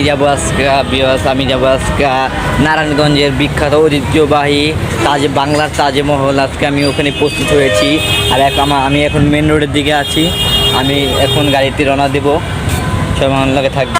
যাবো আজকে আমি যাবো আজকে নারায়ণগঞ্জের বিখ্যাত ঐতিহ্যবাহী বাংলার তাজমহল। আজকে আমি ওখানে উপস্থিত হয়েছি। আর আমি এখন মেন রোডের দিকে আছি। আমি এখন গাড়িতে রওনা দেবো। সবাই আমার লাগে থাকবে।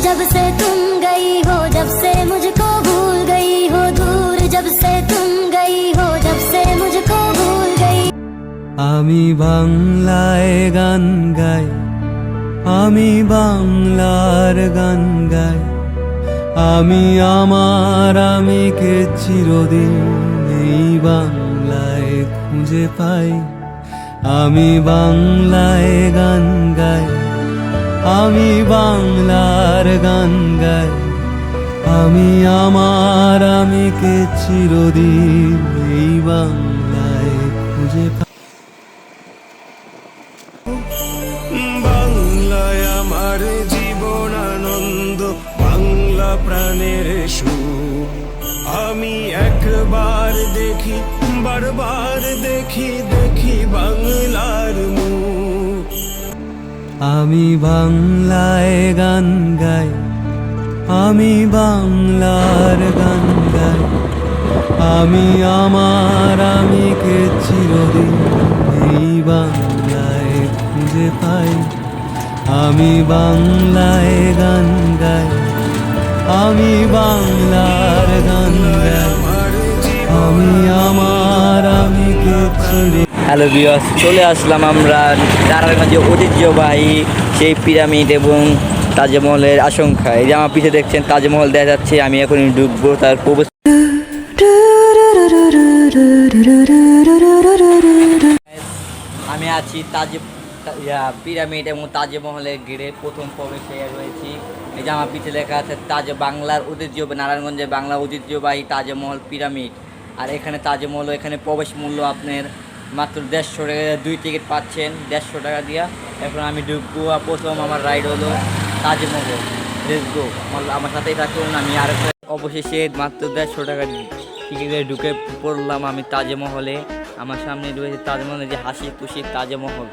जब से तुम गई हो, जब से मुझको भूल गई हो, दूर जब से तुम गई हो, जब से मुझको भूल गई। আমি বাংলায় গান গাই, আমি বাংলার গান গাই, আমি আমার আমিকে চিরদিন এই বাংলায় খুঁজে পাই। আমি বাংলায় গান গাই, আমি বাংলার গান গাই, আমি আমার আমিকে চিরদিন এই বাংলায় খুঁজে পাই। বাংলায় আমার জীবন আনন্দ, বাংলা প্রাণের সুখ। আমি একবার দেখি, বারবার দেখি, দেখি বাংলার মুখ। আমি বাংলায় গান গাই, আমি বাংলার গান গাই, আমি আমার আমিকে চিরদিন এই বাংলায় খুঁজে পাই। আমি বাংলায় গান গাই, আমি বাংলার গান গাই, আমি আমার আমিকে চিরদিন। হ্যালো ভিউয়ার্স, চলে আসলাম আমরা নারায়ণগঞ্জের ঐতিহ্যবাহী সেই পিরামিড এবং তাজমহলের আশঙ্কা। এই যে আমার পিছিয়ে দেখছেন তাজমহল দেখা যাচ্ছে। আমি এখন ঢুকবো তার প্রবেশ। আমি আছি পিরামিড এবং তাজমহলের গেটে প্রথম প্রবেশে রয়েছি। এই যে আমার পিছিয়ে লেখা আছে বাংলার ঐতিহ্য, নারায়ণগঞ্জের বাংলা ঐতিহ্যবাহী তাজমহল পিরামিড। আর এখানে তাজমহল, এখানে প্রবেশ মূল্য আপনার মাত্র 150 টাকা, 2 টিকিট পাচ্ছেন 150 টাকা দিয়া। এখন আমি ঢুকবো। প্রথম আমার রাইড হলো তাজমহল। লেটস গো, আমার সাথেই থাকুন। আমি আর অবশেষে মাত্র 150 টাকা টিকিটে ঢুকে পড়লাম আমি তাজমহলে। আমার সামনে রয়েছে তাজমহলে যে হাসি খুশি তাজমহল।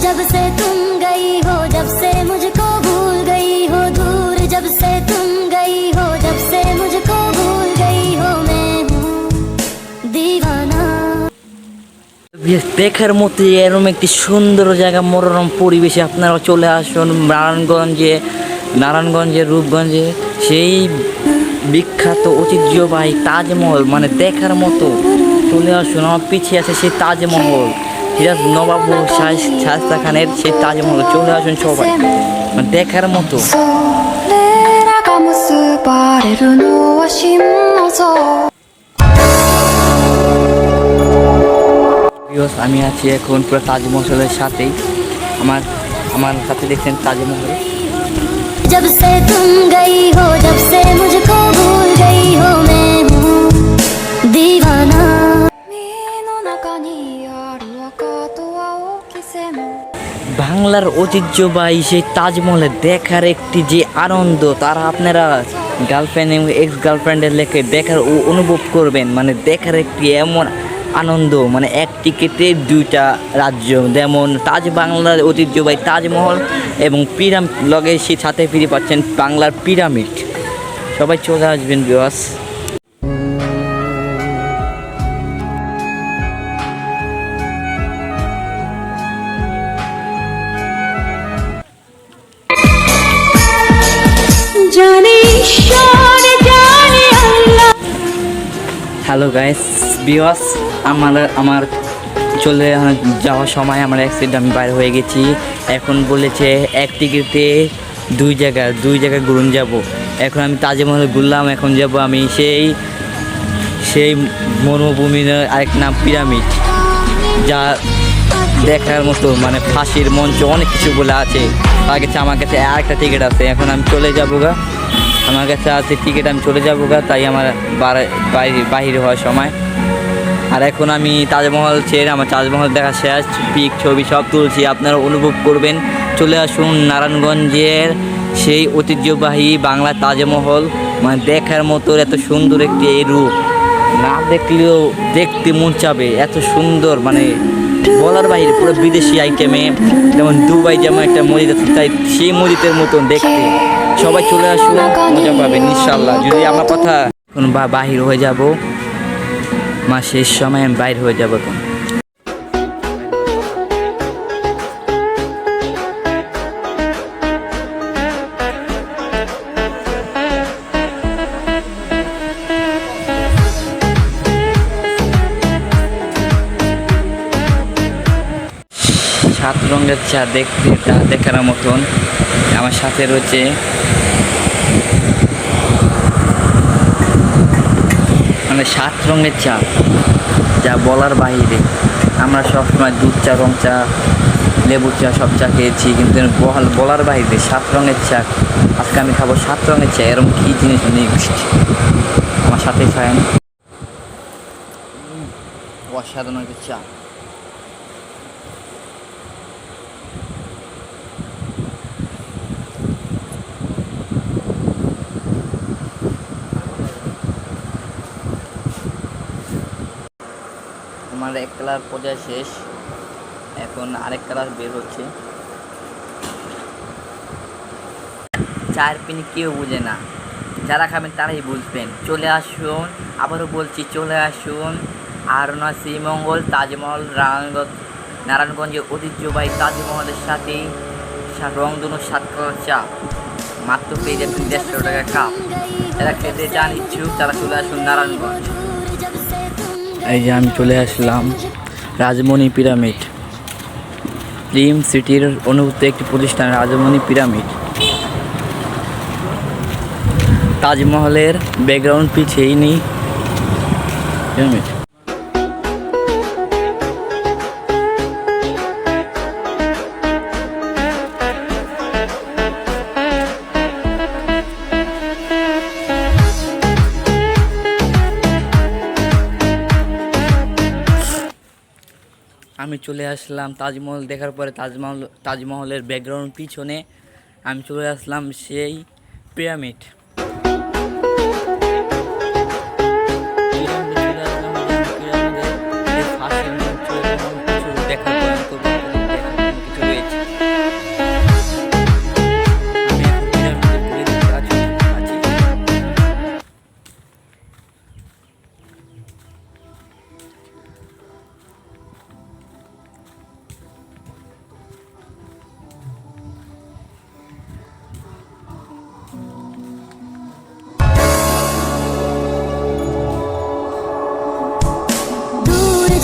जब से तुम गई हो, जब से मुझको भूल गई हो, दूर जब से तुम गई हो, जब से मुझको भूल गई हो, मैं हूँ दीवाना। দেখার মতো এরকম একটি সুন্দর জায়গা, মনোরম পরিবেশে আপনারা চলে আসুন নারায়ণগঞ্জে রূপগঞ্জে সেই বিখ্যাত ঐতিহ্যবাহী তাজমহল, মানে দেখার মতো। চলে আসুন, আমার পিছিয়ে আছে সেই তাজমহল, নবাব শায়েস্তা খানের সেই তাজমহল। চলে আসুন সবাই, মানে দেখার মতো। আমি আছি এখন পুরো তাজমহলের সাথেই। আমার আমার সাথে দেখছেন তাজমহল। जब से तुम गई हो, जब से मुझको भूल गई हो, मैं हूँ दीवाना। বাংলার ঐতিহ্যবাহী সেই তাজমহলে দেখার একটি যে আনন্দ, তারা আপনারা গার্লফ্রেন্ড এবং এক্স গার্লফ্রেন্ডের লেখে দেখার অনুভব করবেন। মানে দেখার একটি এমন আনন্দ, মানে এক টিকিটে দুইটা রাজ্য, যেমন বাংলার ঐতিহ্যবাহী তাজমহল এবং পিরামিড লগে সেই সাথে ফিরে পাচ্ছেন বাংলার পিরামিড। সবাই চলে আসবেন ভিউয়ার্স। হ্যালো গাইস ভিউয়ার্স, আমার চলে যাওয়ার সময় আমার অ্যাক্সিডেন্ট, আমি বাইরে হয়ে গেছি। এখন বলেছে এক টিকিটে দুই জায়গায় ঘুরুন যাব। এখন আমি তাজমহলে ঘুরলাম, এখন যাব আমি সেই মরুভূমির আরেক নাম পিরামিড, যা দেখার মতো, মানে ফাঁসির মঞ্চ, অনেক কিছু বলে আছে। তার কাছে আমার কাছে আরেকটা টিকিট আছে, এখন আমি চলে যাবো গা। আমার কাছে আছে টিকিট, আমি চলে যাবো গা, তাই আমার বাহির হওয়ার সময়। আর এখন আমি তাজমহল ছেড়ে আমার তাজমহল দেখা শেষ, পিক ছবি সব তুলছি, আপনারা অনুভব করবেন। চলে আসুন নারায়ণগঞ্জের সেই ঐতিহ্যবাহী বাংলা তাজমহল, মানে দেখার মতো এত সুন্দর একটি এই রূপ, না দেখলেও দেখতে মন চাবে, এত সুন্দর, মানে বলার বাইরে। পুরো বিদেশি আইটেমে, যেমন দুবাই যেমন একটা মসজিদ আছে, তাই সেই মসজিদের মতন দেখতে। সবাই চলে আসুন, মজা পাবেন ইনশাল্লাহ। যদি আমার কথা এখন বাহির হয়ে যাব, মা শেষ সময় আমি বাইর হয়ে যাব। এখন সাত রঙের চা দেখতে দেখার মতন। আমার সাথে রয়েছে মানে 7 রঙের চা, যা বলার বাইরে। আমরা সবসময় দুধ চা, রং চা, লেবু চা, সব চা খেয়েছি, কিন্তু বলার বাইরে 7 রঙের চা। আজকে আমি খাবো 7 রঙের চা, এরকম কী জিনিস নেক্সট আমার সাথে খায়েন। অসাধারণ একটা চা। আমার এক কালার পর্যায়ে শেষ, এখন আরেক কালার বের হচ্ছে। চায়ের পিনি কেউ বুঝে না, যারা খাবেন তারাই বুঝবেন। চলে আসুন, আবারও বলছি চলে আসুন আরনা শ্রীমঙ্গল তাজমহল নারায়ণগঞ্জের ঐতিহ্যবাহী তাজমহলের সাথেই রংধনু 7 কালার চা মাত্র পেয়ে যাবেন 150 টাকা কাপ। যারা খেতে চান ইচ্ছুক তারা চলে আসুন নারায়ণগঞ্জ। এই যে আমি চলে আসলাম রাজমণি পিরামিড, ফিল্ম সিটির অনুভূত একটি প্রতিষ্ঠান রাজমণি পিরামিড। তাজমহলের ব্যাকগ্রাউন্ড পিছিয়েই নেই পিরামিড। আমি চলে আসলাম তাজমহল দেখার পরে, তাজমহলের ব্যাকগ্রাউন্ড পিছনে আমি চলে আসলাম সেই পিরামিড।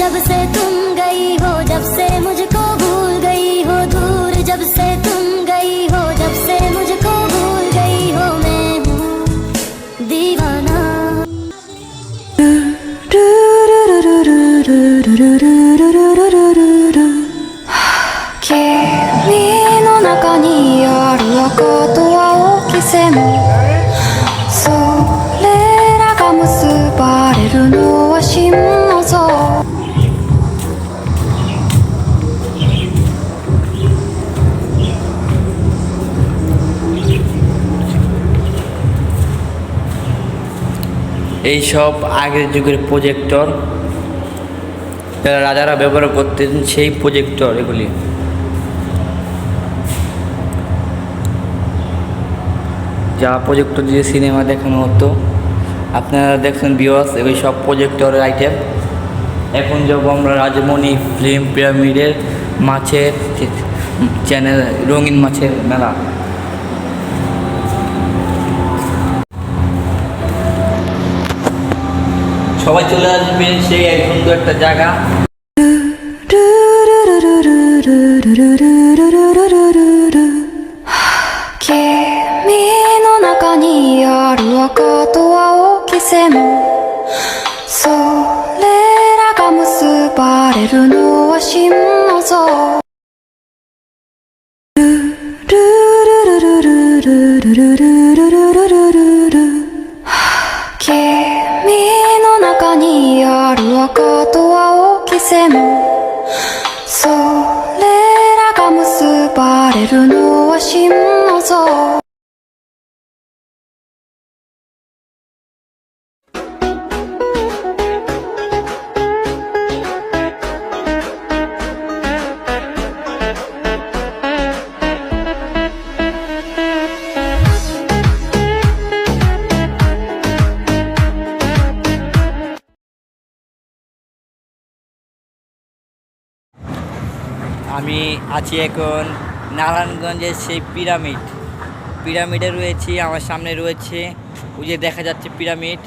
जब से तुम गई हो, जब से मुझको भूल गई हो, दूर जब से तुम गई हो, जब से मुझको भूल गई हो, मैं हूँ दीवाना। るのは心の臓এই সব আগের যুগের প্রজেক্টর, যারা রাজারা ব্যবহার করতেন সেই প্রজেক্টর এগুলি। যা প্রজেক্টর দিয়ে সিনেমা দেখানো হতো, আপনারা দেখছেন ভিউয়ার্স, এগুলি সব প্রজেক্টরের আইটেম। এখন যাব আমরা রাজমণি ফিল্ম পিরামিডের মাছের চ্যানেল, রঙিন মাছের মেলা। সবাই চলে আসবেন, সেই এক সুন্দর একটা জায়গা।君の中にある赤と青き線それらが結ばれるのは心の臓君の中にある赤と青き線それらが結ばれるのは心の臓আমি আছি এখন নারায়ণগঞ্জের সেই পিরামিডে রয়েছি। আমার সামনে রয়েছে, ওই যে দেখা যাচ্ছে পিরামিড,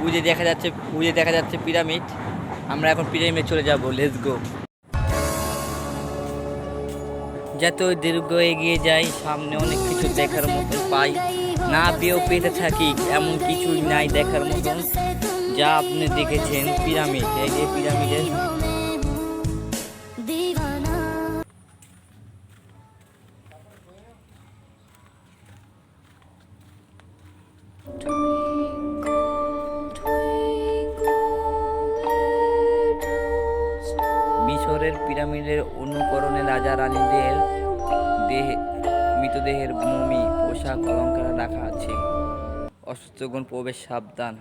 ওই যে দেখা যাচ্ছে পিরামিড। আমরা এখন পিরামিডে চলে যাব, লেটস গো। যত দীর্ঘ এগিয়ে যাই, সামনে অনেক কিছু দেখার মতন পাই, না পেয়েও পেতে থাকি, এমন কিছুই নাই দেখার মতন যা আপনি দেখেছেন পিরামিড। এই যে পিরামিডের মিশরের পিরামিডের অনুকরণে রাজা রানীদের মৃতদেহের মমি, পোশাক, অলঙ্কার রাখা আছে। অসুস্থগণ প্রবেশ সাবধান,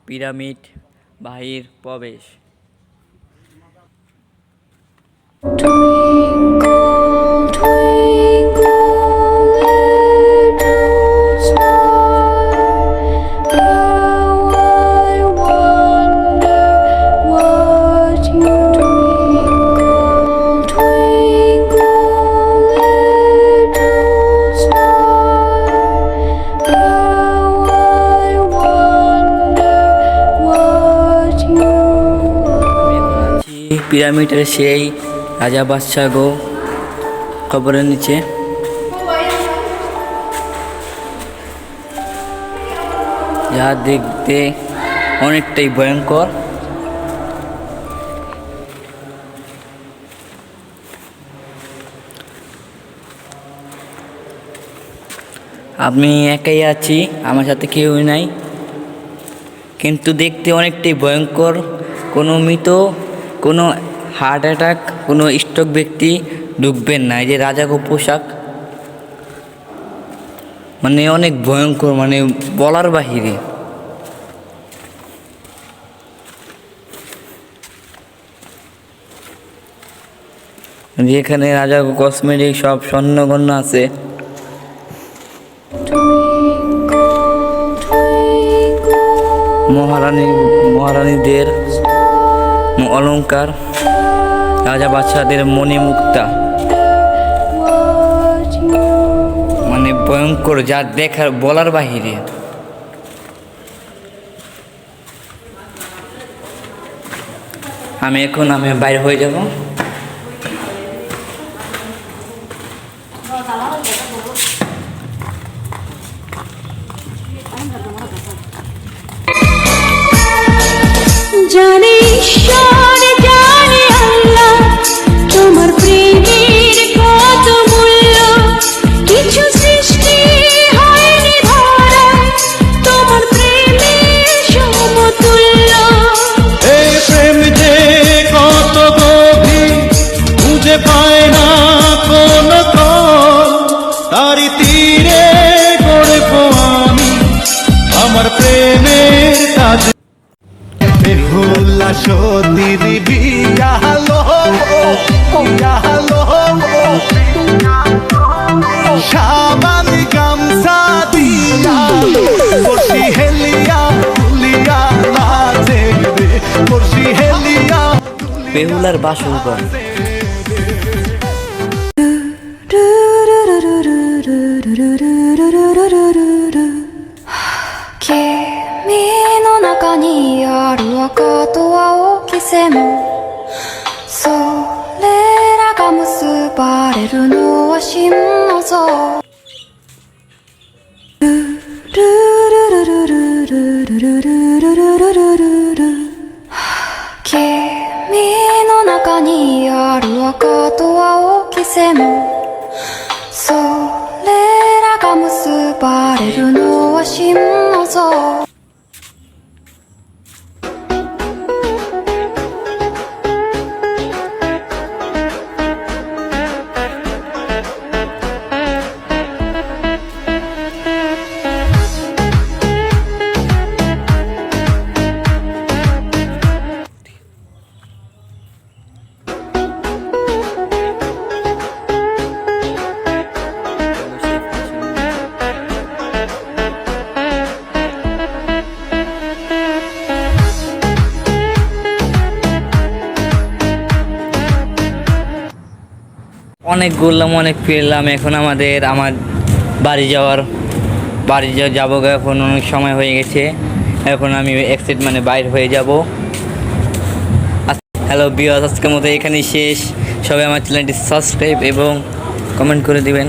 পিরামিড বাহির প্রবেশ। পিরামিডের সেই রাজা বাদশাহ গো কবরের নিচে। যা দেখতে অনেকটাই ভয়ঙ্কর। আমি একাই আছি, আমার সাথে কেউই নাই, কিন্তু দেখতে অনেকটাই ভয়ঙ্কর। কোনো মৃত, কোনো হার্ট অ্যাটাক, কোনো স্ট্রোক ব্যক্তি ঢুকবেন না। এই যে রাজাগো পোশাক, মানে অনেক ভয়ঙ্কর, মানে বলার বাহিরে। যেখানে রাজাগো কসমেটিক সব স্বর্ণগণ্য আছে। মহারানীদের অলঙ্কার, রাজা বাদশাদের মণিমুক্তা, মানে ভয়ঙ্কর, যা দেখার বলার বাহিরে। আমি বাইরে হয়ে যাব। জানে ঈশ্বর, জানে আল্লাহ, তোমার প্রেমের কত মূল্য। কিছু সৃষ্টি হয়নি ধরা তোমার প্রেমের সমতুল্য। সতীর বিয়া সাবান গামছা দিয়া বসি হেলিয়া তুলিয়া নাচে রে বসি হেলিয়া বেহুলার বাসর ঘর।君の中にある赤と青き線それらが結ばれるのは心の像君の中にある赤と青き線それらが結ばれるのは心の像অনেক ঘুরলাম, অনেক ফিরলাম। এখন আমার বাড়ি যাবো। এখন অনেক সময় হয়ে গেছে। এখন আমি এক্সিট মানে বাইর হয়ে যাব। হ্যালো ভিউয়ার্স, আজকের মতো এখানেই শেষ। সবাই আমার চ্যানেলটি সাবস্ক্রাইব এবং কমেন্ট করে দিবেন।